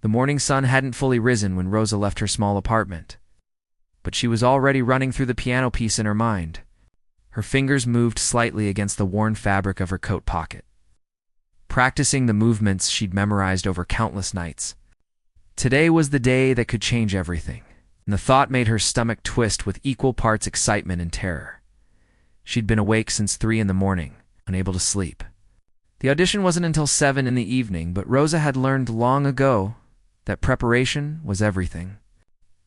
The morning sun hadn't fully risen when Rosa left her small apartment, but she was already running through the piano piece in her mind. Her fingers moved slightly against the worn fabric of her coat pocket, practicing the movements she'd memorized over countless nights. Today was the day that could change everything, and the thought made her stomach twist with equal parts excitement and terror. She'd been awake since 3 in the morning, unable to sleep. The audition wasn't until 7 in the evening, but Rosa had learned long ago that preparation was everything.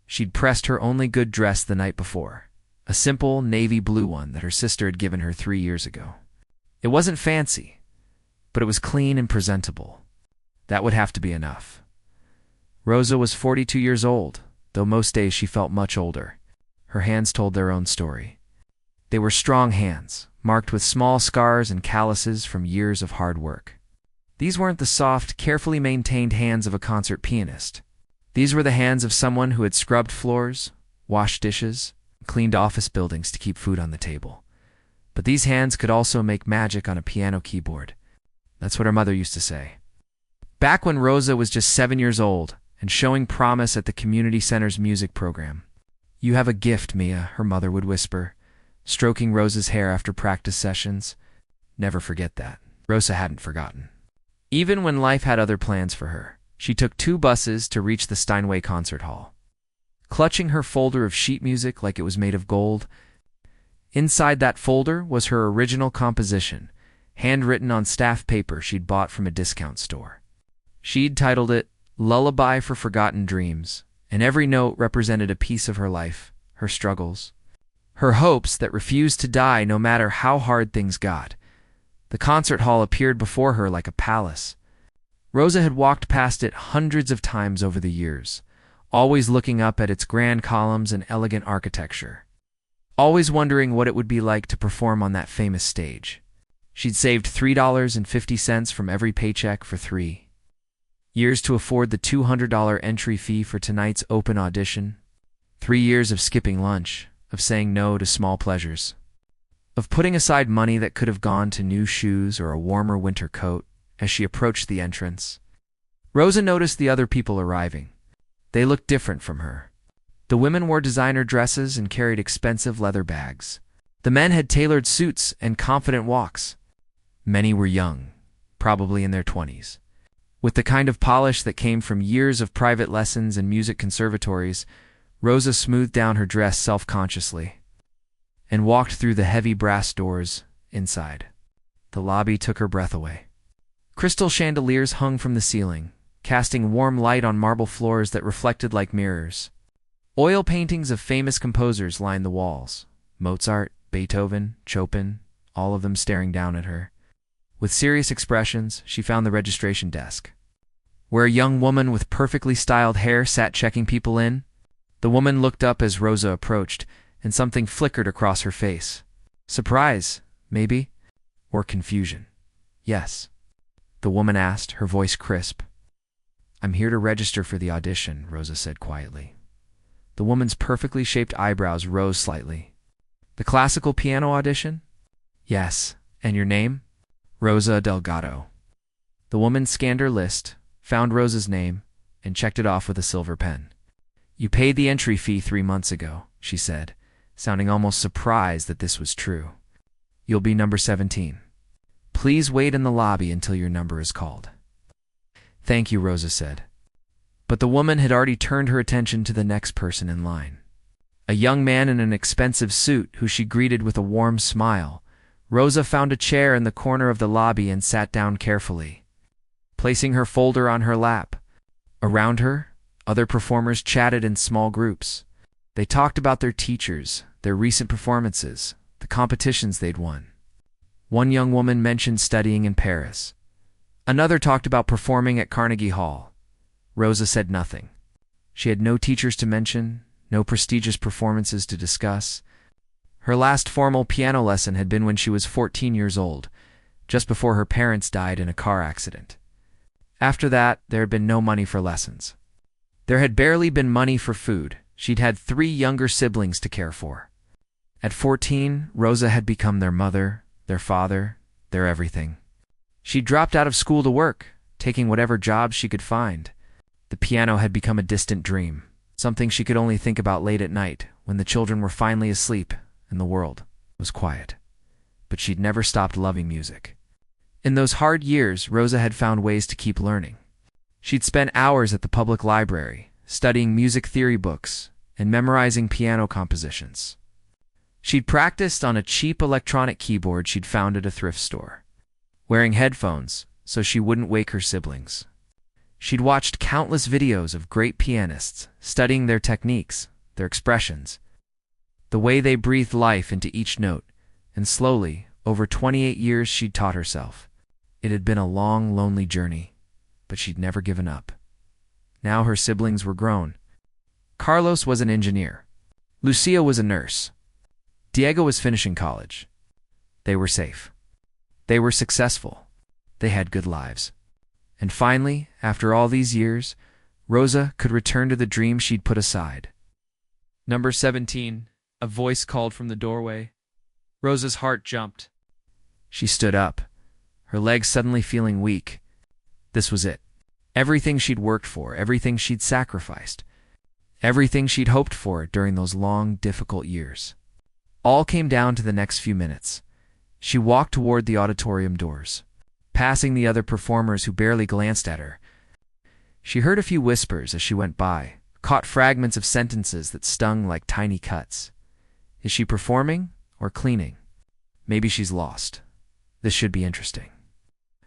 She'd pressed her only good dress the night before, a simple navy blue one that her sister had given her 3 years ago. It wasn't fancy, but it was clean and presentable. That would have to be enough. Rosa was 42 years old, though most days she felt much older. Her hands told their own story. They were strong hands, marked with small scars and calluses from years of hard work. These weren't the soft, carefully maintained hands of a concert pianist. These were the hands of someone who had scrubbed floors, washed dishes, cleaned office buildings to keep food on the table. But these hands could also make magic on a piano keyboard. That's what her mother used to say. Back when Rosa was just 7 years old and showing promise at the community center's music program. "You have a gift, Mia," her mother would whisper, stroking Rosa's hair after practice sessions. Never forget that. Rosa hadn't forgotten. Even when life had other plans for her, she took 2 buses to reach the Steinway Concert Hall. Clutching her folder of sheet music like it was made of gold, inside that folder was her original composition, handwritten on staff paper she'd bought from a discount store. She'd titled it Lullaby for Forgotten Dreams, and every note represented a piece of her life, her struggles, her hopes that refused to die no matter how hard things got. The concert hall appeared before her like a palace. Rosa had walked past it hundreds of times over the years, always looking up at its grand columns and elegant architecture, always wondering what it would be like to perform on that famous stage. She'd saved $3.50 from every paycheck for 3 years to afford the $200 entry fee for tonight's open audition, 3 years of skipping lunch, of saying no to small pleasures, of putting aside money that could have gone to new shoes or a warmer winter coat. As she approached the entrance, Rosa noticed the other people arriving. They looked different from her. The women wore designer dresses and carried expensive leather bags. The men had tailored suits and confident walks. Many were young, probably in their 20s. With the kind of polish that came from years of private lessons and music conservatories, Rosa smoothed down her dress self-consciously and walked through the heavy brass doors inside. The lobby took her breath away. Crystal chandeliers hung from the ceiling, casting warm light on marble floors that reflected like mirrors. Oil paintings of famous composers lined the walls. Mozart, Beethoven, Chopin, all of them staring down at her. With serious expressions, she found the registration desk, where a young woman with perfectly styled hair sat checking people in. The woman looked up as Rosa approached, and something flickered across her face. Surprise, maybe? Or confusion? Yes. The woman asked, her voice crisp. "I'm here to register for the audition," Rosa said quietly. The woman's perfectly shaped eyebrows rose slightly. "The classical piano audition?" "Yes. And your name?" "Rosa Delgado." The woman scanned her list, found Rosa's name, and checked it off with a silver pen. "You paid the entry fee 3 months ago," she said, sounding almost surprised that this was true. "You'll be number 17. Please wait in the lobby until your number is called." "Thank you," Rosa said. But the woman had already turned her attention to the next person in line. A young man in an expensive suit who she greeted with a warm smile. Rosa found a chair in the corner of the lobby and sat down carefully, placing her folder on her lap. Around her, other performers chatted in small groups. They talked about their teachers, their recent performances, the competitions they'd won. One young woman mentioned studying in Paris. Another talked about performing at Carnegie Hall. Rosa said nothing. She had no teachers to mention, no prestigious performances to discuss. Her last formal piano lesson had been when she was 14 years old, just before her parents died in a car accident. After that, there had been no money for lessons. There had barely been money for food. She'd had 3 younger siblings to care for. At 14, Rosa had become their mother, their father, their everything. She dropped out of school to work, taking whatever jobs she could find. The piano had become a distant dream, something she could only think about late at night when the children were finally asleep and the world was quiet. But she'd never stopped loving music. In those hard years, Rosa had found ways to keep learning. She'd spent hours at the public library, studying music theory books and memorizing piano compositions. She'd practiced on a cheap electronic keyboard she'd found at a thrift store, wearing headphones so she wouldn't wake her siblings. She'd watched countless videos of great pianists, studying their techniques, their expressions, the way they breathed life into each note, and slowly, over 28 years, she'd taught herself. It had been a long, lonely journey, but she'd never given up. Now her siblings were grown. Carlos was an engineer. Lucia was a nurse. Diego was finishing college. They were safe. They were successful. They had good lives. And finally, after all these years, Rosa could return to the dream she'd put aside. Number 17. A voice called from the doorway. Rosa's heart jumped. She stood up, her legs suddenly feeling weak. This was it. Everything she'd worked for, everything she'd sacrificed, everything she'd hoped for during those long, difficult years, all came down to the next few minutes. She walked toward the auditorium doors, passing the other performers who barely glanced at her. She heard a few whispers as she went by, caught fragments of sentences that stung like tiny cuts. Is she performing or cleaning? Maybe she's lost. This should be interesting.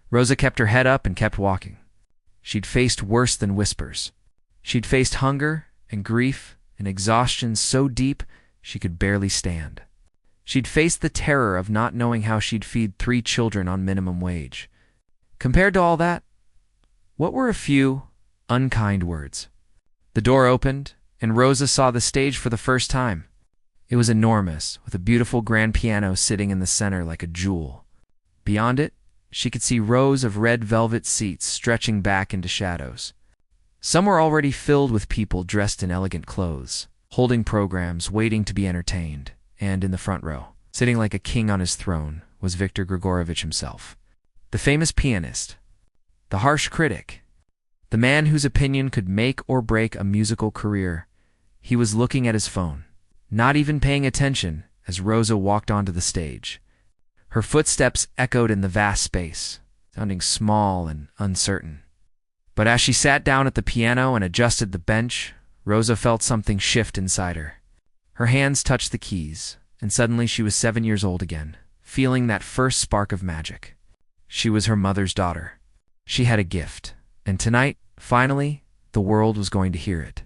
Rosa kept her head up and kept walking. She'd faced worse than whispers. She'd faced hunger and grief and exhaustion so deep she could barely stand. She'd faced the terror of not knowing how she'd feed 3 children on minimum wage. Compared to all that, what were a few unkind words? The door opened, and Rosa saw the stage for the first time. It was enormous, with a beautiful grand piano sitting in the center like a jewel. Beyond it, she could see rows of red velvet seats stretching back into shadows. Some were already filled with people dressed in elegant clothes, holding programs, waiting to be entertained, and in the front row, sitting like a king on his throne, was Viktor Grigorovich himself. The famous pianist, the harsh critic, the man whose opinion could make or break a musical career. He was looking at his phone, not even paying attention as Rosa walked onto the stage. Her footsteps echoed in the vast space, sounding small and uncertain. But as she sat down at the piano and adjusted the bench, Rosa felt something shift inside her. Her hands touched the keys, and suddenly she was 7 years old again, feeling that first spark of magic. She was her mother's daughter. She had a gift, and tonight, finally, the world was going to hear it.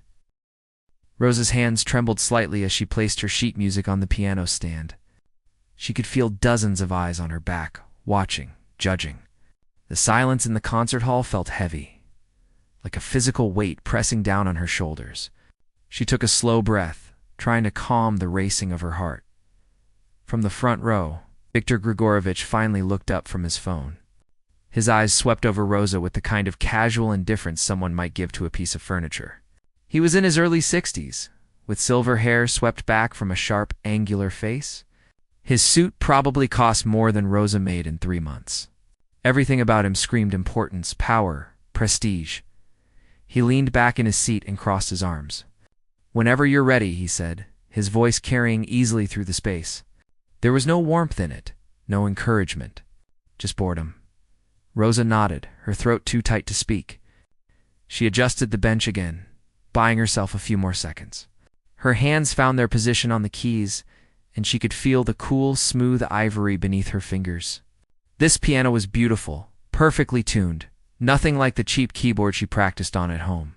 Rosa's hands trembled slightly as she placed her sheet music on the piano stand. She could feel dozens of eyes on her back, watching, judging. The silence in the concert hall felt heavy, like a physical weight pressing down on her shoulders. She took a slow breath, trying to calm the racing of her heart. From the front row, Viktor Grigorovich finally looked up from his phone. His eyes swept over Rosa with the kind of casual indifference someone might give to a piece of furniture. He was in his early 60s, with silver hair swept back from a sharp, angular face. His suit probably cost more than Rosa made in 3 months. Everything about him screamed importance, power, prestige. He leaned back in his seat and crossed his arms. "Whenever you're ready," he said, his voice carrying easily through the space. There was no warmth in it, no encouragement, just boredom. Rosa nodded, her throat too tight to speak. She adjusted the bench again, buying herself a few more seconds. Her hands found their position on the keys, and she could feel the cool, smooth ivory beneath her fingers. This piano was beautiful, perfectly tuned, nothing like the cheap keyboard she practiced on at home.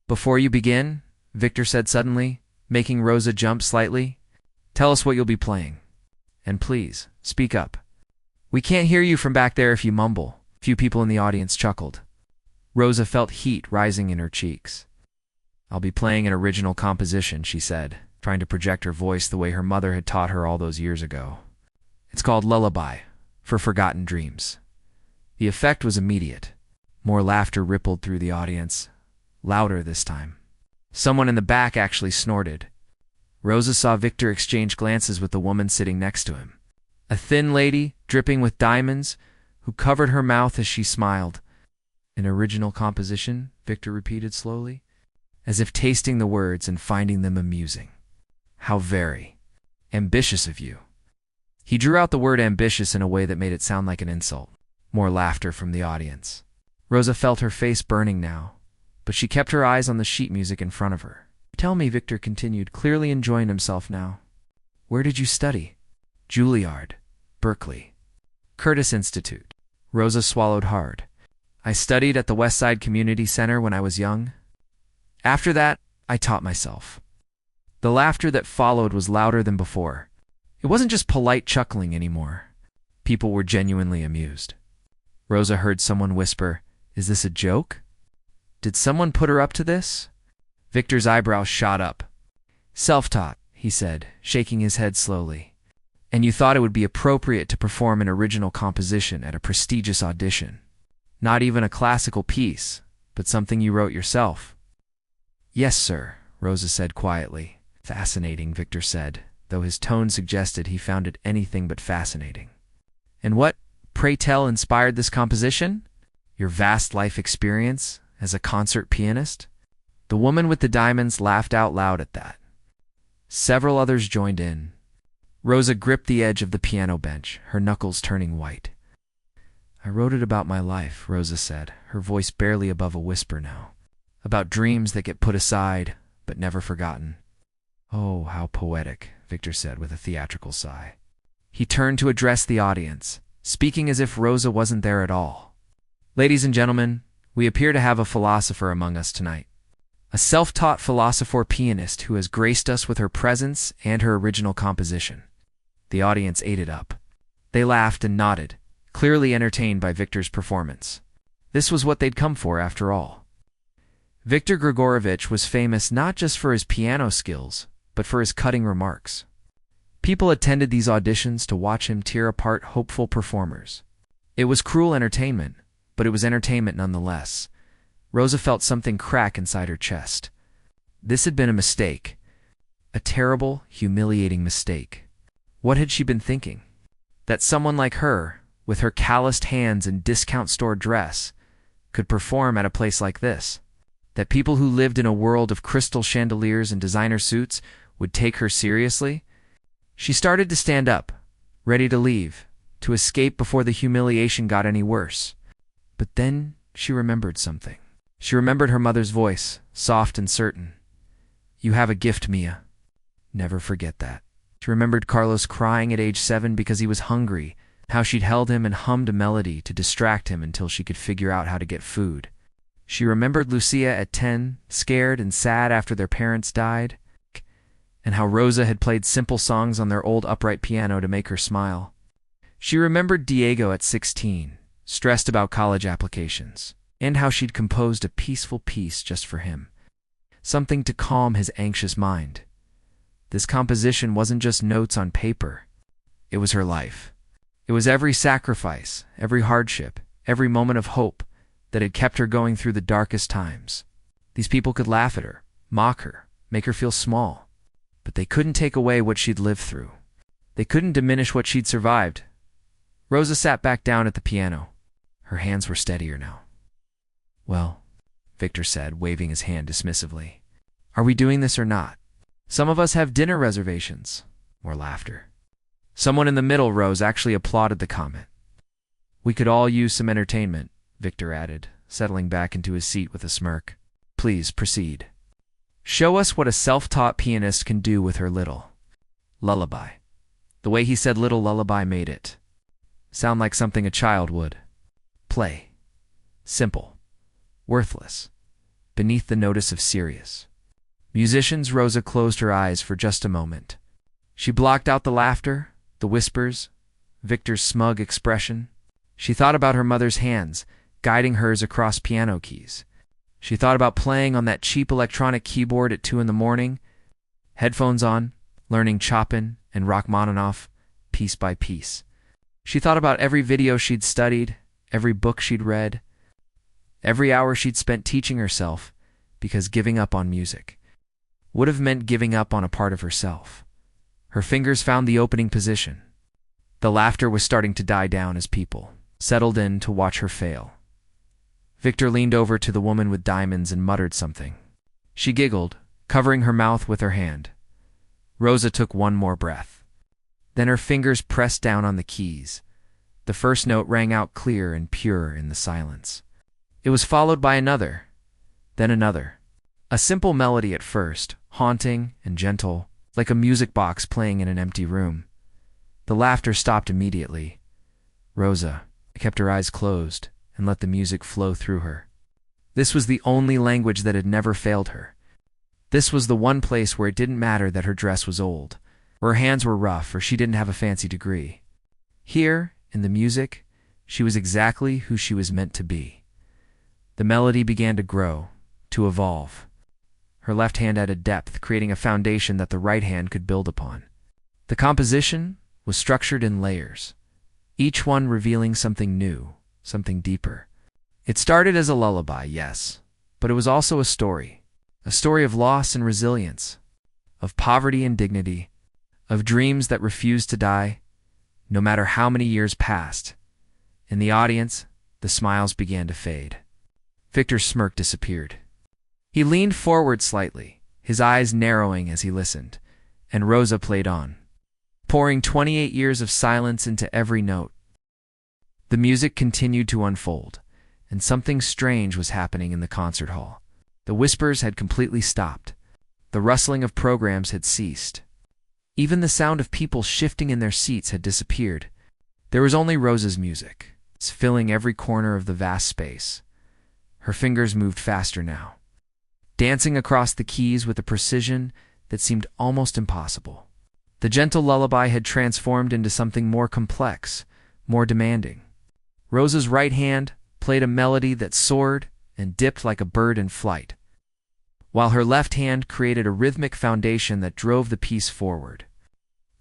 "Before you begin," Viktor said suddenly, making Rosa jump slightly, "tell us what you'll be playing. And please, speak up. We can't hear you from back there if you mumble." Few people in the audience chuckled. Rosa felt heat rising in her cheeks. "I'll be playing an original composition," she said, trying to project her voice the way her mother had taught her all those years ago. "It's called Lullaby, for Forgotten Dreams." The effect was immediate. More laughter rippled through the audience, louder this time. Someone in the back actually snorted. Rosa saw Viktor exchange glances with the woman sitting next to him, a thin lady, dripping with diamonds, who covered her mouth as she smiled. An original composition, Victor repeated slowly, as if tasting the words and finding them amusing. How very ambitious of you. He drew out the word ambitious in a way that made it sound like an insult. More laughter from the audience. Rosa felt her face burning now, but she kept her eyes on the sheet music in front of her. Tell me, Victor continued, clearly enjoying himself now. Where did you study? Juilliard, Berkeley, Curtis Institute. Rosa swallowed hard. I studied at the West Side Community Center when I was young. After that, I taught myself. The laughter that followed was louder than before. It wasn't just polite chuckling anymore. People were genuinely amused. Rosa heard someone whisper, "Is this a joke? Did someone put her up to this?" Victor's eyebrows shot up. Self-taught, he said, shaking his head slowly. And you thought it would be appropriate to perform an original composition at a prestigious audition. Not even a classical piece, but something you wrote yourself. Yes, sir, Rosa said quietly. Fascinating, Victor said, though his tone suggested he found it anything but fascinating. And what, pray tell, inspired this composition? Your vast life experience as a concert pianist? The woman with the diamonds laughed out loud at that. Several others joined in. Rosa gripped the edge of the piano bench, her knuckles turning white. I wrote it about my life, Rosa said, her voice barely above a whisper now. About dreams that get put aside, but never forgotten. Oh, how poetic, Victor said with a theatrical sigh. He turned to address the audience, speaking as if Rosa wasn't there at all. Ladies and gentlemen, we appear to have a philosopher among us tonight. A self-taught philosopher-pianist who has graced us with her presence and her original composition. The audience ate it up. They laughed and nodded, clearly entertained by Victor's performance. This was what they'd come for, after all. Victor Grigorovich was famous not just for his piano skills, but for his cutting remarks. People attended these auditions to watch him tear apart hopeful performers. It was cruel entertainment, but it was entertainment nonetheless. Rosa felt something crack inside her chest. This had been a mistake. A terrible, humiliating mistake. What had she been thinking? That someone like her, with her calloused hands and discount store dress, could perform at a place like this? That people who lived in a world of crystal chandeliers and designer suits would take her seriously? She started to stand up, ready to leave, to escape before the humiliation got any worse. But then she remembered something. She remembered her mother's voice, soft and certain. You have a gift, Mia. Never forget that. She remembered Carlos crying at age 7 because he was hungry, how she'd held him and hummed a melody to distract him until she could figure out how to get food. She remembered Lucia at 10, scared and sad after their parents died, and how Rosa had played simple songs on their old upright piano to make her smile. She remembered Diego at 16, stressed about college applications, and how she'd composed a peaceful piece just for him, something to calm his anxious mind. This composition wasn't just notes on paper. It was her life. It was every sacrifice, every hardship, every moment of hope that had kept her going through the darkest times. These people could laugh at her, mock her, make her feel small, but they couldn't take away what she'd lived through. They couldn't diminish what she'd survived. Rosa sat back down at the piano. Her hands were steadier now. Well, Victor said, waving his hand dismissively. Are we doing this or not? Some of us have dinner reservations. More laughter. Someone in the middle rows actually applauded the comment. We could all use some entertainment, Victor added, settling back into his seat with a smirk. Please proceed. Show us what a self-taught pianist can do with her little lullaby. The way he said little lullaby made it sound like something a child would. Play. Simple. Worthless. Beneath the notice of serious. Musicians, Rosa closed her eyes for just a moment. She blocked out the laughter, the whispers, Victor's smug expression. She thought about her mother's hands, guiding hers across piano keys. She thought about playing on that cheap electronic keyboard at 2 in the morning, headphones on, learning Chopin and Rachmaninoff, piece by piece. She thought about every video she'd studied, every book she'd read, every hour she'd spent teaching herself, because giving up on music would have meant giving up on a part of herself. Her fingers found the opening position. The laughter was starting to die down as people settled in to watch her fail. Victor leaned over to the woman with diamonds and muttered something. She giggled, covering her mouth with her hand. Rosa took one more breath. Then her fingers pressed down on the keys. The first note rang out clear and pure in the silence. It was followed by another, then another. A simple melody at first, haunting and gentle, like a music box playing in an empty room. The laughter stopped immediately. Rosa kept her eyes closed and let the music flow through her. This was the only language that had never failed her. This was the one place where it didn't matter that her dress was old, or her hands were rough, or she didn't have a fancy degree. Here, in the music, she was exactly who she was meant to be. The melody began to grow, to evolve. Her left hand added depth, creating a foundation that the right hand could build upon. The composition was structured in layers, each one revealing something new, something deeper. It started as a lullaby, yes, but it was also a story of loss and resilience, of poverty and dignity, of dreams that refused to die, no matter how many years passed. In the audience, the smiles began to fade. Victor's smirk disappeared. He leaned forward slightly, his eyes narrowing as he listened, and Rosa played on, pouring 28 years of silence into every note. The music continued to unfold, and something strange was happening in the concert hall. The whispers had completely stopped. The rustling of programs had ceased. Even the sound of people shifting in their seats had disappeared. There was only Rosa's music, filling every corner of the vast space. Her fingers moved faster now, dancing across the keys with a precision that seemed almost impossible. The gentle lullaby had transformed into something more complex, more demanding. Rosa's right hand played a melody that soared and dipped like a bird in flight, while her left hand created a rhythmic foundation that drove the piece forward.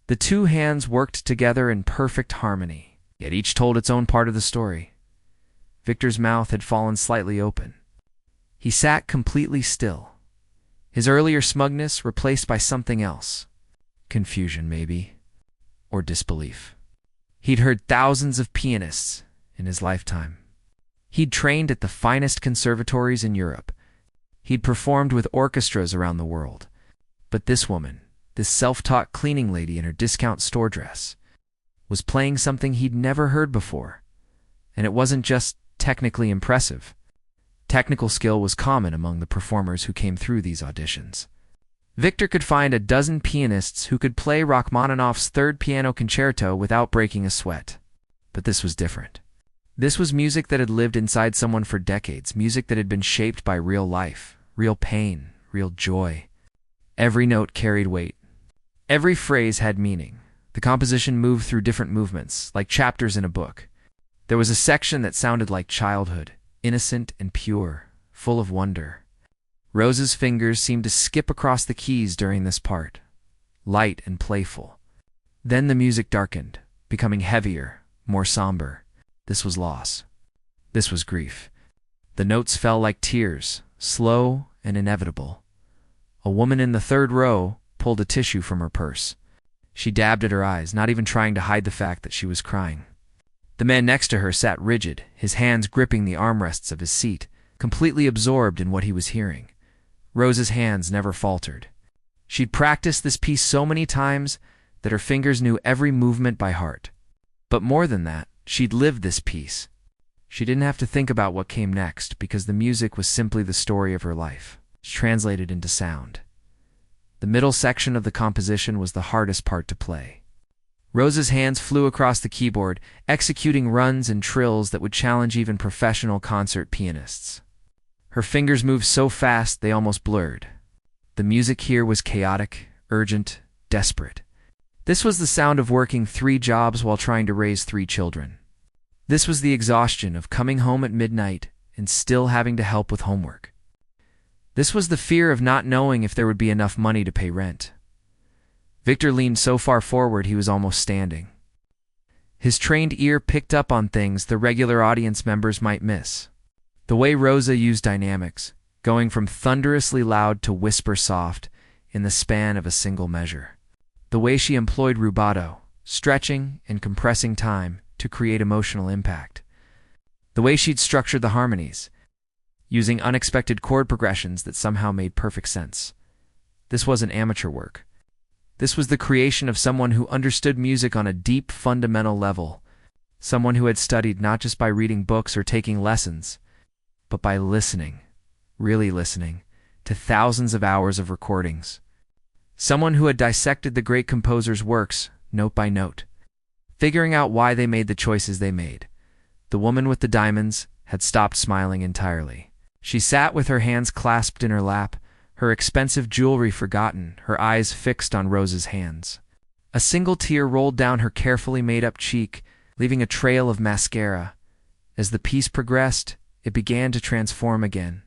The two hands worked together in perfect harmony, yet each told its own part of the story. Victor's mouth had fallen slightly open. He sat completely still, his earlier smugness replaced by something else. Confusion, maybe, or disbelief. He'd heard thousands of pianists in his lifetime. He'd trained at the finest conservatories in Europe. He'd performed with orchestras around the world. But this woman, this self-taught cleaning lady in her discount store dress, was playing something he'd never heard before. And it wasn't just technically impressive. Technical skill was common among the performers who came through these auditions. Victor could find a dozen pianists who could play Rachmaninoff's Third Piano Concerto without breaking a sweat. But this was different. This was music that had lived inside someone for decades, music that had been shaped by real life, real pain, real joy. Every note carried weight. Every phrase had meaning. The composition moved through different movements, like chapters in a book. There was a section that sounded like childhood, innocent and pure, full of wonder. Rosa's fingers seemed to skip across the keys during this part, light and playful. Then the music darkened, becoming heavier, more somber. This was loss. This was grief. The notes fell like tears, slow and inevitable. A woman in the third row pulled a tissue from her purse. She dabbed at her eyes, not even trying to hide the fact that she was crying. The man next to her sat rigid, his hands gripping the armrests of his seat, completely absorbed in what he was hearing. Rosa's hands never faltered. She'd practiced this piece so many times that her fingers knew every movement by heart. But more than that, she'd lived this piece. She didn't have to think about what came next because the music was simply the story of her life, translated into sound. The middle section of the composition was the hardest part to play. Rosa's hands flew across the keyboard, executing runs and trills that would challenge even professional concert pianists. Her fingers moved so fast they almost blurred. The music here was chaotic, urgent, desperate. This was the sound of working 3 jobs while trying to raise 3 children. This was the exhaustion of coming home at midnight and still having to help with homework. This was the fear of not knowing if there would be enough money to pay rent. Victor leaned so far forward he was almost standing. His trained ear picked up on things the regular audience members might miss. The way Rosa used dynamics, going from thunderously loud to whisper soft in the span of a single measure. The way she employed rubato, stretching and compressing time to create emotional impact. The way she'd structured the harmonies, using unexpected chord progressions that somehow made perfect sense. This wasn't amateur work. This was the creation of someone who understood music on a deep, fundamental level, someone who had studied not just by reading books or taking lessons, but by listening, really listening, to thousands of hours of recordings. Someone who had dissected the great composer's works, note by note, figuring out why they made the choices they made. The woman with the diamonds had stopped smiling entirely. She sat with her hands clasped in her lap, her expensive jewelry forgotten, her eyes fixed on Rose's hands. A single tear rolled down her carefully made-up cheek, leaving a trail of mascara. As the piece progressed, it began to transform again.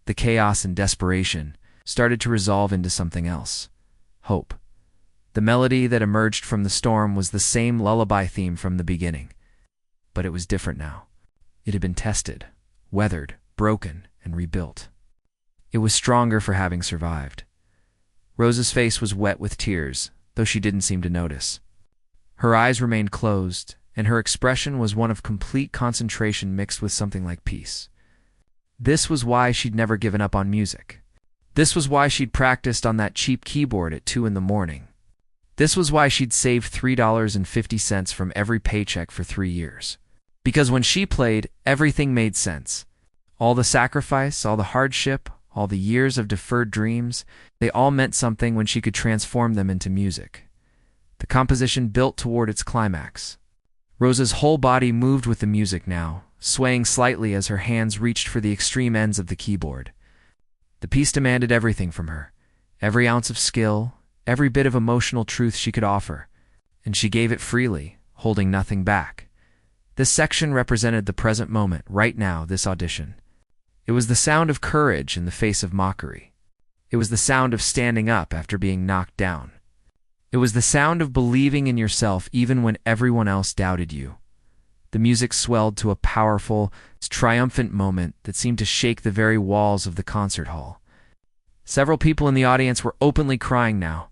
The chaos and desperation started to resolve into something else. Hope. The melody that emerged from the storm was the same lullaby theme from the beginning. But it was different now. It had been tested, weathered, broken, and rebuilt. It was stronger for having survived. Rose's face was wet with tears, though she didn't seem to notice. Her eyes remained closed, and her expression was one of complete concentration mixed with something like peace. This was why she'd never given up on music. This was why she'd practiced on that cheap keyboard at 2 a.m. This was why she'd saved $3.50 from every paycheck for 3 years. Because when she played, everything made sense. All the sacrifice, all the hardship, all the years of deferred dreams, they all meant something when she could transform them into music. The composition built toward its climax. Rose's whole body moved with the music now, swaying slightly as her hands reached for the extreme ends of the keyboard. The piece demanded everything from her, every ounce of skill, every bit of emotional truth she could offer, and she gave it freely, holding nothing back. This section represented the present moment, right now, this audition. It was the sound of courage in the face of mockery. It was the sound of standing up after being knocked down. It was the sound of believing in yourself even when everyone else doubted you. The music swelled to a powerful, triumphant moment that seemed to shake the very walls of the concert hall. Several people in the audience were openly crying now.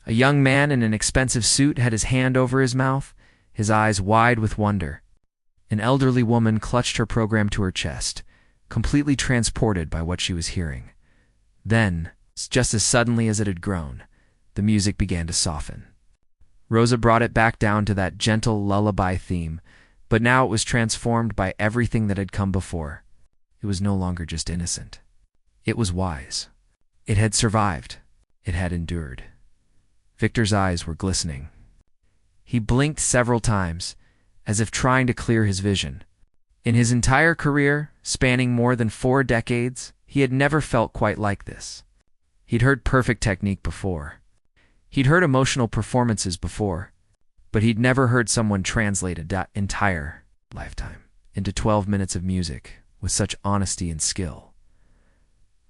A young man in an expensive suit had his hand over his mouth, his eyes wide with wonder. An elderly woman clutched her program to her chest, completely transported by what she was hearing. Then, just as suddenly as it had grown, the music began to soften. Rosa brought it back down to that gentle lullaby theme, but now it was transformed by everything that had come before. It was no longer just innocent. It was wise. It had survived. It had endured. Victor's eyes were glistening. He blinked several times, as if trying to clear his vision. In his entire career, spanning more than 4 decades, he had never felt quite like this. He'd heard perfect technique before. He'd heard emotional performances before, but he'd never heard someone translate an entire lifetime into 12 minutes of music with such honesty and skill.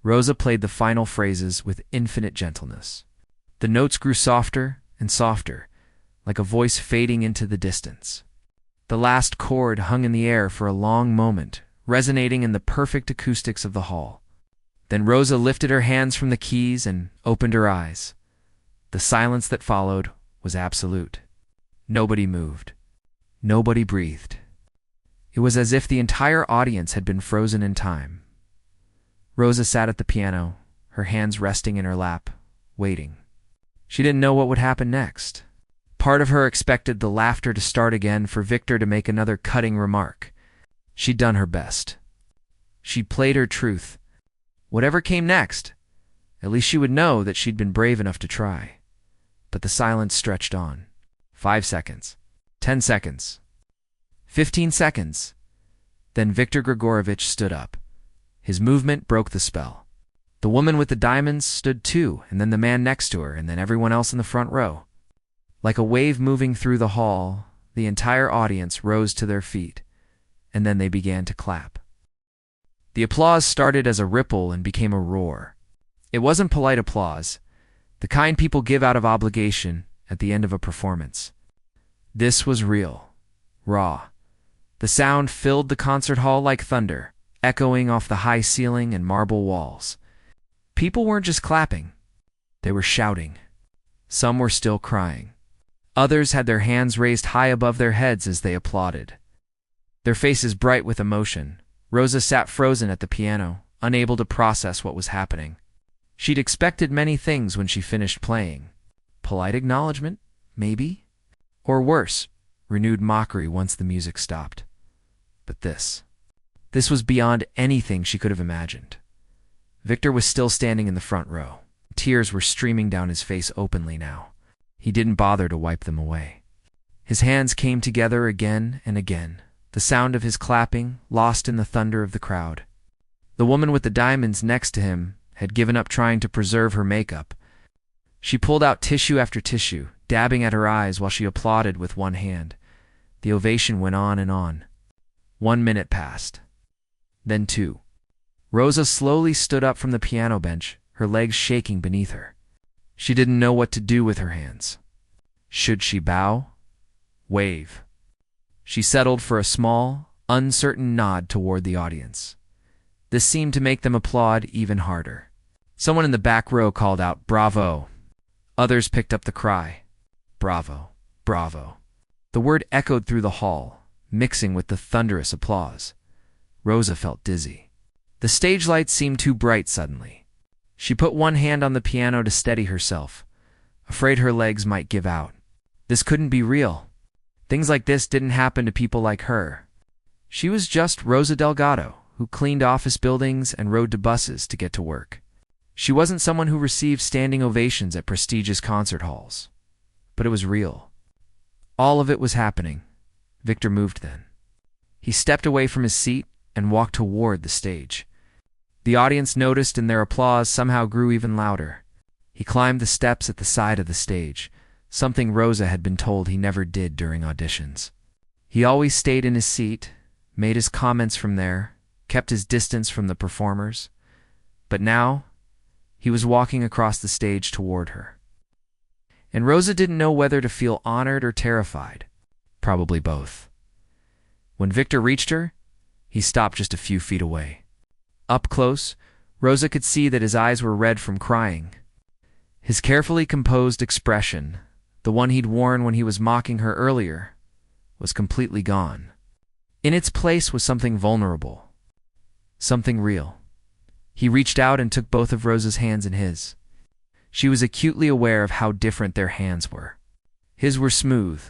Rosa played the final phrases with infinite gentleness. The notes grew softer and softer, like a voice fading into the distance. The last chord hung in the air for a long moment, resonating in the perfect acoustics of the hall. Then Rosa lifted her hands from the keys and opened her eyes. The silence that followed was absolute. Nobody moved. Nobody breathed. It was as if the entire audience had been frozen in time. Rosa sat at the piano, her hands resting in her lap, waiting. She didn't know what would happen next. Part of her expected the laughter to start again, for Victor to make another cutting remark. She'd done her best. She'd played her truth. Whatever came next, at least she would know that she'd been brave enough to try. But the silence stretched on. 5 seconds. 10 seconds. 15 seconds. Then Victor Grigorovich stood up. His movement broke the spell. The woman with the diamonds stood too, and then the man next to her, and then everyone else in the front row. Like a wave moving through the hall, the entire audience rose to their feet, and then they began to clap. The applause started as a ripple and became a roar. It wasn't polite applause, the kind people give out of obligation at the end of a performance. This was real, raw. The sound filled the concert hall like thunder, echoing off the high ceiling and marble walls. People weren't just clapping, they were shouting. Some were still crying. Others had their hands raised high above their heads as they applauded. Their faces bright with emotion, Rosa sat frozen at the piano, unable to process what was happening. She'd expected many things when she finished playing. Polite acknowledgement, maybe? Or worse, renewed mockery once the music stopped. But this was beyond anything she could have imagined. Victor was still standing in the front row. Tears were streaming down his face openly now. He didn't bother to wipe them away. His hands came together again and again, the sound of his clapping lost in the thunder of the crowd. The woman with the diamonds next to him had given up trying to preserve her makeup. She pulled out tissue after tissue, dabbing at her eyes while she applauded with one hand. The ovation went on and on. 1 minute passed. Then 2. Rosa slowly stood up from the piano bench, her legs shaking beneath her. She didn't know what to do with her hands. Should she bow? Wave? She settled for a small, uncertain nod toward the audience. This seemed to make them applaud even harder. Someone in the back row called out, "Bravo!" Others picked up the cry, "Bravo! Bravo!" The word echoed through the hall, mixing with the thunderous applause. Rosa felt dizzy. The stage lights seemed too bright suddenly. She put one hand on the piano to steady herself, afraid her legs might give out. This couldn't be real. Things like this didn't happen to people like her. She was just Rosa Delgado, who cleaned office buildings and rode to buses to get to work. She wasn't someone who received standing ovations at prestigious concert halls. But it was real. All of it was happening. Victor moved then. He stepped away from his seat and walked toward the stage. The audience noticed and their applause somehow grew even louder. He climbed the steps at the side of the stage, something Rosa had been told he never did during auditions. He always stayed in his seat, made his comments from there, kept his distance from the performers. But now, he was walking across the stage toward her. And Rosa didn't know whether to feel honored or terrified. Probably both. When Victor reached her, he stopped just a few feet away. Up close, Rosa could see that his eyes were red from crying. His carefully composed expression, the one he'd worn when he was mocking her earlier, was completely gone. In its place was something vulnerable, something real. He reached out and took both of Rosa's hands in his. She was acutely aware of how different their hands were. His were smooth,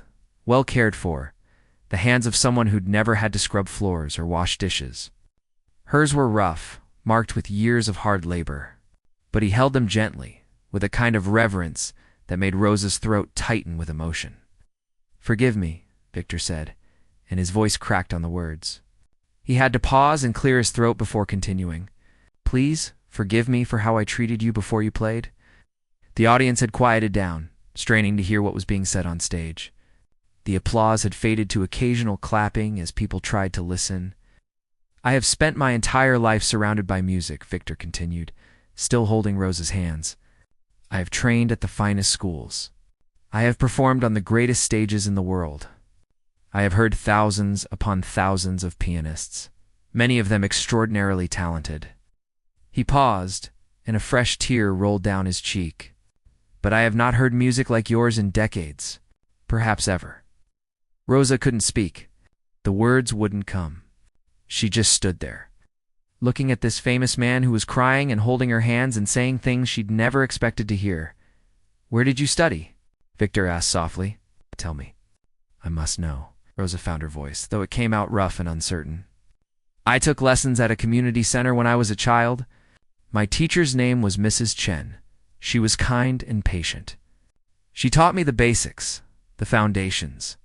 well cared for, the hands of someone who'd never had to scrub floors or wash dishes. Hers were rough, marked with years of hard labor. But he held them gently, with a kind of reverence that made Rosa's throat tighten with emotion. "Forgive me," Victor said, and his voice cracked on the words. He had to pause and clear his throat before continuing. "Please, forgive me for how I treated you before you played." The audience had quieted down, straining to hear what was being said on stage. The applause had faded to occasional clapping as people tried to listen. "I have spent my entire life surrounded by music," Victor continued, still holding Rosa's hands. "I have trained at the finest schools. I have performed on the greatest stages in the world. I have heard thousands upon thousands of pianists, many of them extraordinarily talented." He paused, and a fresh tear rolled down his cheek. "But I have not heard music like yours in decades, perhaps ever." Rosa couldn't speak. The words wouldn't come. She just stood there, looking at this famous man who was crying and holding her hands and saying things she'd never expected to hear. "Where did you study?" Victor asked softly. "Tell me. I must know." Rosa found her voice, though it came out rough and uncertain. "I took lessons at a community center when I was a child. My teacher's name was Mrs. Chen. She was kind and patient. She taught me the basics, the foundations.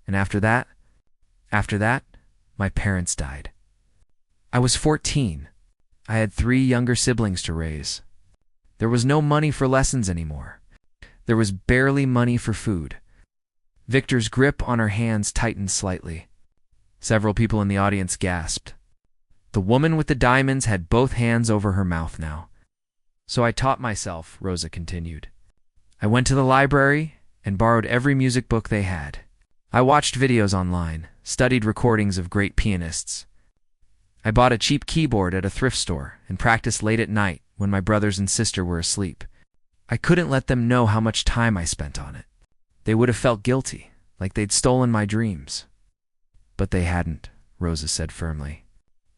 And after that, my parents died. I was 14. I had 3 younger siblings to raise. There was no money for lessons anymore. There was barely money for food." Victor's grip on her hands tightened slightly. Several people in the audience gasped. The woman with the diamonds had both hands over her mouth now. "So I taught myself," Rosa continued. "I went to the library and borrowed every music book they had. I watched videos online, studied recordings of great pianists. I bought a cheap keyboard at a thrift store and practiced late at night when my brothers and sister were asleep. I couldn't let them know how much time I spent on it. They would have felt guilty, like they'd stolen my dreams." "But they hadn't," Rosa said firmly.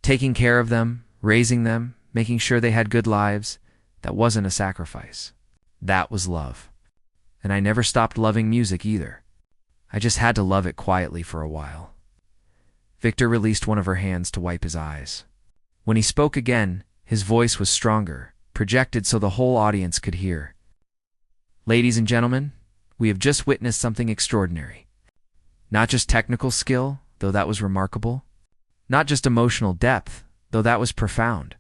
"Taking care of them, raising them, making sure they had good lives, that wasn't a sacrifice. That was love. And I never stopped loving music either. I just had to love it quietly for a while. Victor released one of her hands to wipe his eyes. When he spoke again, his voice was stronger, projected so the whole audience could hear. Ladies and gentlemen, we have just witnessed something extraordinary. Not just technical skill, though that was remarkable. Not just emotional depth, though that was profound.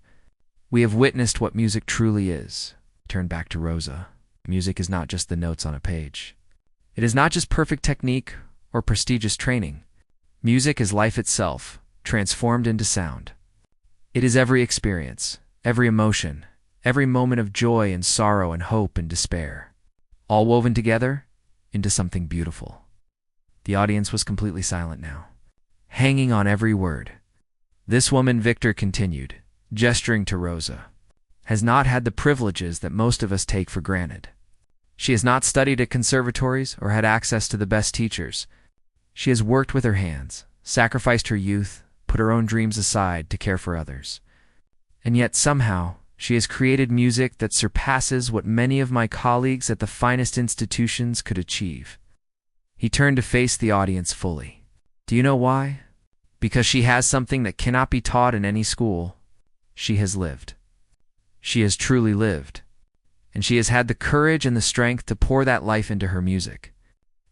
We have witnessed what music truly is. Turned back to Rosa. Music is not just the notes on a page. It is not just perfect technique or prestigious training. Music is life itself, transformed into sound. It is every experience, every emotion, every moment of joy and sorrow and hope and despair, all woven together into something beautiful. The audience was completely silent now, hanging on every word. This woman, Victor continued, gesturing to Rosa, has not had the privileges that most of us take for granted. She has not studied at conservatories or had access to the best teachers. She has worked with her hands, sacrificed her youth, put her own dreams aside to care for others. And yet somehow, she has created music that surpasses what many of my colleagues at the finest institutions could achieve. He turned to face the audience fully. Do you know why? Because she has something that cannot be taught in any school. She has lived. She has truly lived. And she has had the courage and the strength to pour that life into her music.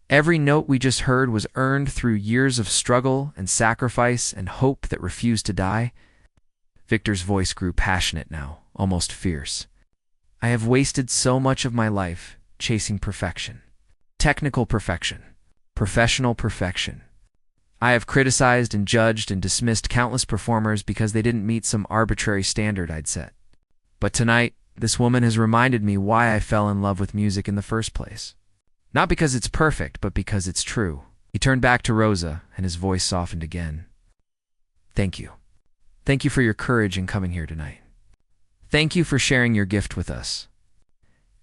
Every note we just heard was earned through years of struggle and sacrifice and hope that refused to die. Victor's voice grew passionate now, almost fierce. I have wasted so much of my life chasing perfection. Technical perfection. Professional perfection. I have criticized and judged and dismissed countless performers because they didn't meet some arbitrary standard I'd set. But tonight, this woman has reminded me why I fell in love with music in the first place. Not because it's perfect, but because it's true. He turned back to Rosa, and his voice softened again. Thank you. Thank you for your courage in coming here tonight. Thank you for sharing your gift with us.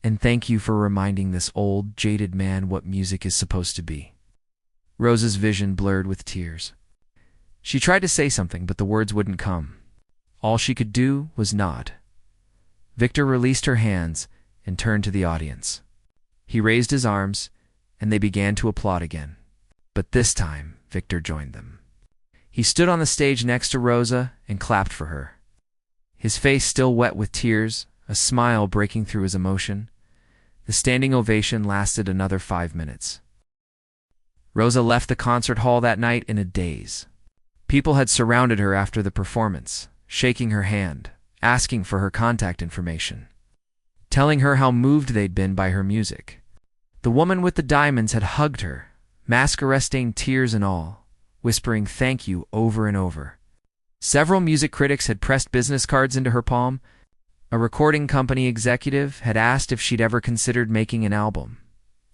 And thank you for reminding this old, jaded man what music is supposed to be. Rosa's vision blurred with tears. She tried to say something, but the words wouldn't come. All she could do was nod. Victor released her hands and turned to the audience. He raised his arms, and they began to applaud again. But this time, Victor joined them. He stood on the stage next to Rosa and clapped for her. His face still wet with tears, a smile breaking through his emotion. The standing ovation lasted another 5 minutes. Rosa left the concert hall that night in a daze. People had surrounded her after the performance, shaking her hand, asking for her contact information, telling her how moved they'd been by her music. The woman with the diamonds had hugged her, mascara-stained tears and all, whispering thank you over and over. Several music critics had pressed business cards into her palm. A recording company executive had asked if she'd ever considered making an album.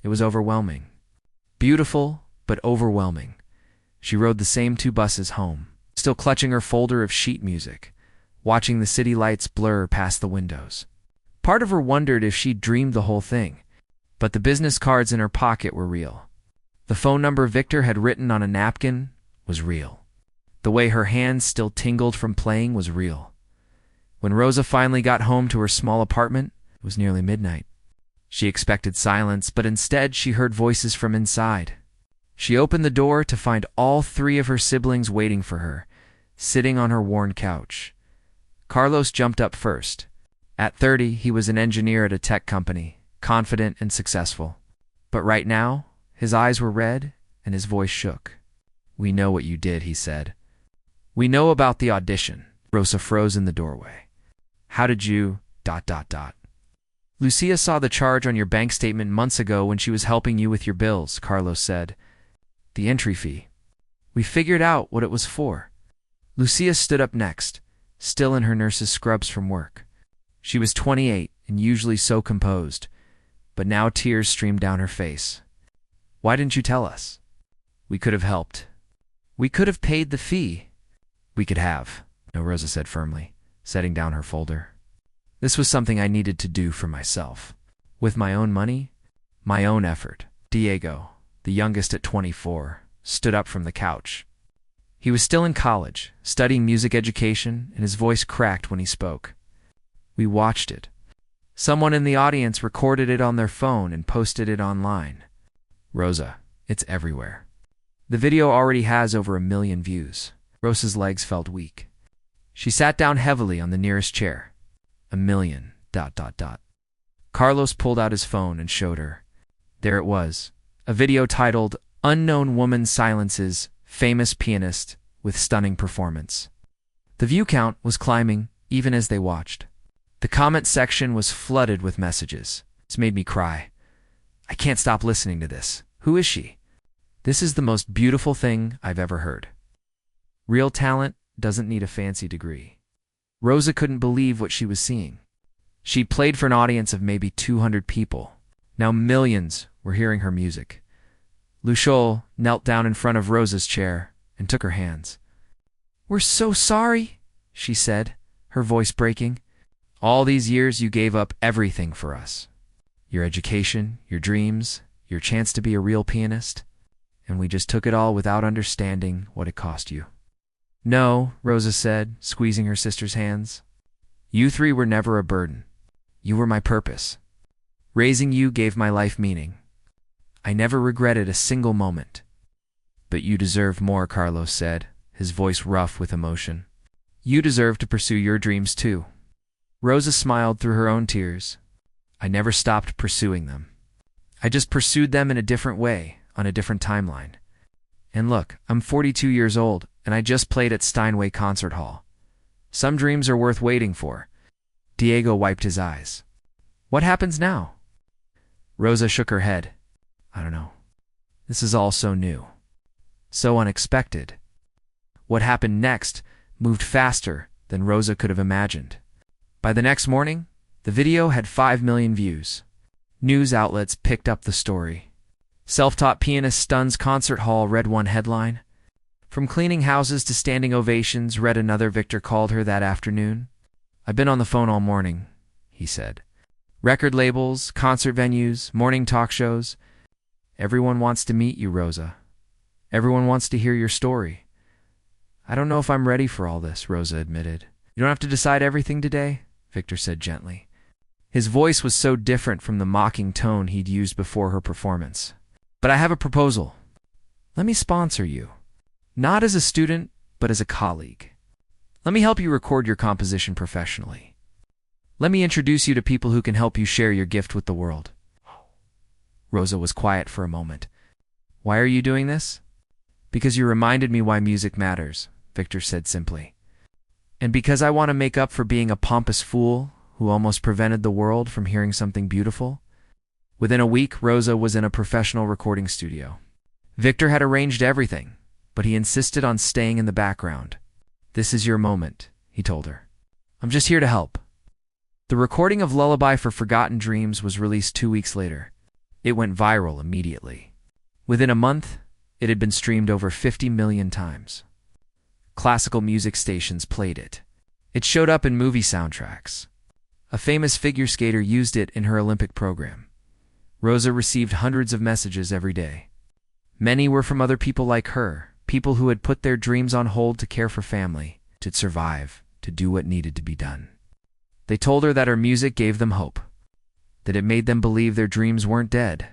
It was overwhelming. Beautiful, but overwhelming. She rode the same 2 buses home, still clutching her folder of sheet music, watching the city lights blur past the windows. Part of her wondered if she'd dreamed the whole thing, but the business cards in her pocket were real. The phone number Victor had written on a napkin was real. The way her hands still tingled from playing was real. When Rosa finally got home to her small apartment, it was nearly midnight. She expected silence, but instead she heard voices from inside. She opened the door to find all 3 of her siblings waiting for her, sitting on her worn couch. Carlos jumped up first. At 30, he was an engineer at a tech company, confident and successful. But right now, his eyes were red and his voice shook. "We know what you did," he said. "We know about the audition." Rosa froze in the doorway. "How did you... Lucia saw the charge on your bank statement months ago when she was helping you with your bills," Carlos said. "The entry fee. We figured out what it was for." Lucia stood up next, still in her nurse's scrubs from work. She was 28 and usually so composed, but now tears streamed down her face. "Why didn't you tell us? We could have helped. We could have paid the fee." "We could have," no, Rosa said firmly, setting down her folder. "This was something I needed to do for myself. With my own money, my own effort." Diego, the youngest at 24, stood up from the couch. He was still in college, studying music education, and his voice cracked when he spoke. We watched it. Someone in the audience recorded it on their phone and posted it online. Rosa, it's everywhere. The video already has over 1 million views. Rosa's legs felt weak. She sat down heavily on the nearest chair. 1 million, ... Carlos pulled out his phone and showed her. There it was, a video titled Unknown Woman Silences Famous Pianist with Stunning Performance. The view count was climbing even as they watched. The comment section was flooded with messages. It's made me cry. I can't stop listening to this. Who is she? This is the most beautiful thing I've ever heard. Real talent doesn't need a fancy degree. Rosa couldn't believe what she was seeing. She played for an audience of maybe 200 people. Now millions were hearing her music. Luciole knelt down in front of Rosa's chair and took her hands. "We're so sorry," she said, her voice breaking. "All these years you gave up everything for us. Your education, your dreams, your chance to be a real pianist. And we just took it all without understanding what it cost you." "No," Rosa said, squeezing her sister's hands. "You three were never a burden. You were my purpose. Raising you gave my life meaning. I never regretted a single moment." "But you deserve more," Carlos said, his voice rough with emotion. "You deserve to pursue your dreams too." Rosa smiled through her own tears. "I never stopped pursuing them. I just pursued them in a different way, on a different timeline. And look, I'm 42 years old, and I just played at Steinway Concert Hall. Some dreams are worth waiting for." Diego wiped his eyes. "What happens now?" Rosa shook her head. "I don't know. This is all so new. So unexpected." What happened next moved faster than Rosa could have imagined. By the next morning, the video had 5 million views. News outlets picked up the story. Self-taught pianist stuns concert hall, read one headline. From cleaning houses to standing ovations, read another. Victor called her that afternoon. "I've been on the phone all morning," he said. "Record labels, concert venues, morning talk shows. Everyone wants to meet you, Rosa. Everyone wants to hear your story." "I don't know if I'm ready for all this," Rosa admitted. "You don't have to decide everything today," Victor said gently. His voice was so different from the mocking tone he'd used before her performance. "But I have a proposal. Let me sponsor you. Not as a student, but as a colleague. Let me help you record your composition professionally. Let me introduce you to people who can help you share your gift with the world." Rosa was quiet for a moment. "Why are you doing this?" "Because you reminded me why music matters," Victor said simply. "And because I want to make up for being a pompous fool who almost prevented the world from hearing something beautiful." Within a week, Rosa was in a professional recording studio. Victor had arranged everything, but he insisted on staying in the background. "This is your moment," he told her. "I'm just here to help." The recording of Lullaby for Forgotten Dreams was released 2 weeks later. It went viral immediately. Within a month, it had been streamed over 50 million times. Classical music stations played it. It showed up in movie soundtracks. A famous figure skater used it in her Olympic program. Rosa received hundreds of messages every day. Many were from other people like her, people who had put their dreams on hold to care for family, to survive, to do what needed to be done. They told her that her music gave them hope, that it made them believe their dreams weren't dead.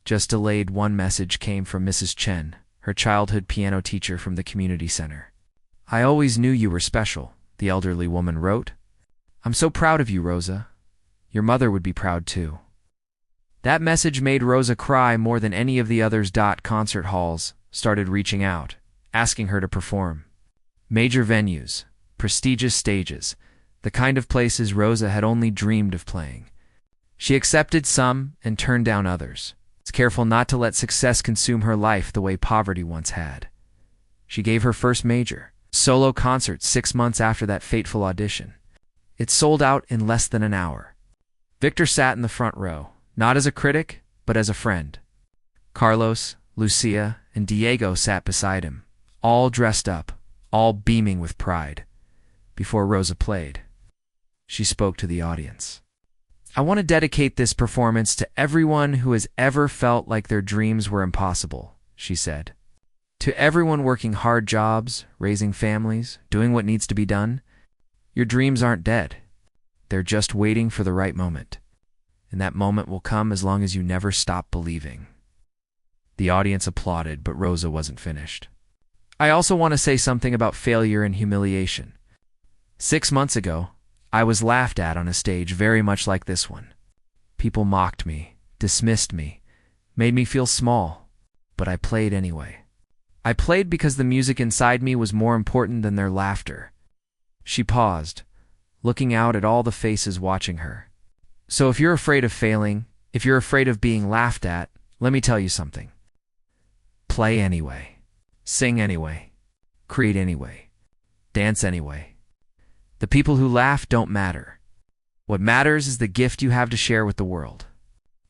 Just delayed, one message came from Mrs. Chen, her childhood piano teacher from the community center. "I always knew you were special," the elderly woman wrote. "I'm so proud of you, Rosa. Your mother would be proud too." That message made Rosa cry more than any of the others. Concert halls started reaching out, asking her to perform. Major venues, prestigious stages, the kind of places Rosa had only dreamed of playing. She accepted some and turned down others, careful not to let success consume her life the way poverty once had. She gave her first major solo concert 6 months after that fateful audition. It sold out in less than an hour. Victor sat in the front row, not as a critic, but as a friend. Carlos, Lucia, and Diego sat beside him, all dressed up, all beaming with pride. Before Rosa played, she spoke to the audience. "I want to dedicate this performance to everyone who has ever felt like their dreams were impossible," she said. "To everyone working hard jobs, raising families, doing what needs to be done. Your dreams aren't dead. They're just waiting for the right moment. And that moment will come as long as you never stop believing. The audience applauded, but Rosa wasn't finished. I also want to say something about failure and humiliation. 6 months ago, I was laughed at on a stage very much like this one. People mocked me, dismissed me, made me feel small, but I played anyway. I played because the music inside me was more important than their laughter. She paused, looking out at all the faces watching her. So if you're afraid of failing, if you're afraid of being laughed at, let me tell you something. Play anyway. Sing anyway. Create anyway. Dance anyway. The people who laugh don't matter. What matters is the gift you have to share with the world.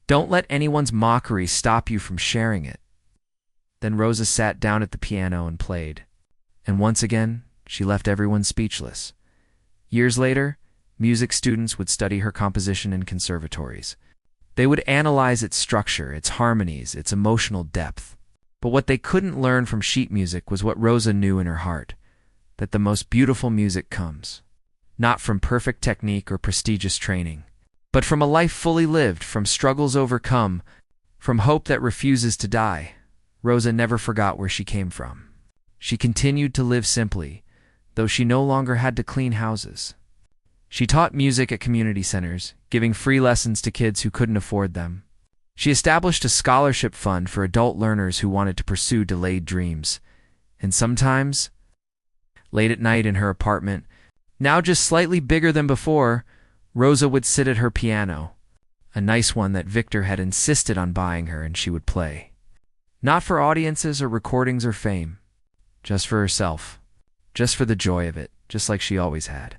Don't let anyone's mockery stop you from sharing it. Then Rosa sat down at the piano and played. And once again, she left everyone speechless. Years later, music students would study her composition in conservatories. They would analyze its structure, its harmonies, its emotional depth. But what they couldn't learn from sheet music was what Rosa knew in her heart, that the most beautiful music comes, not from perfect technique or prestigious training, but from a life fully lived, from struggles overcome, from hope that refuses to die. Rosa never forgot where she came from. She continued to live simply, though she no longer had to clean houses. She taught music at community centers, giving free lessons to kids who couldn't afford them. She established a scholarship fund for adult learners who wanted to pursue delayed dreams. And sometimes, late at night in her apartment, now just slightly bigger than before, Rosa would sit at her piano, a nice one that Victor had insisted on buying her, and she would play. Not for audiences or recordings or fame, just for herself, just for the joy of it, just like she always had.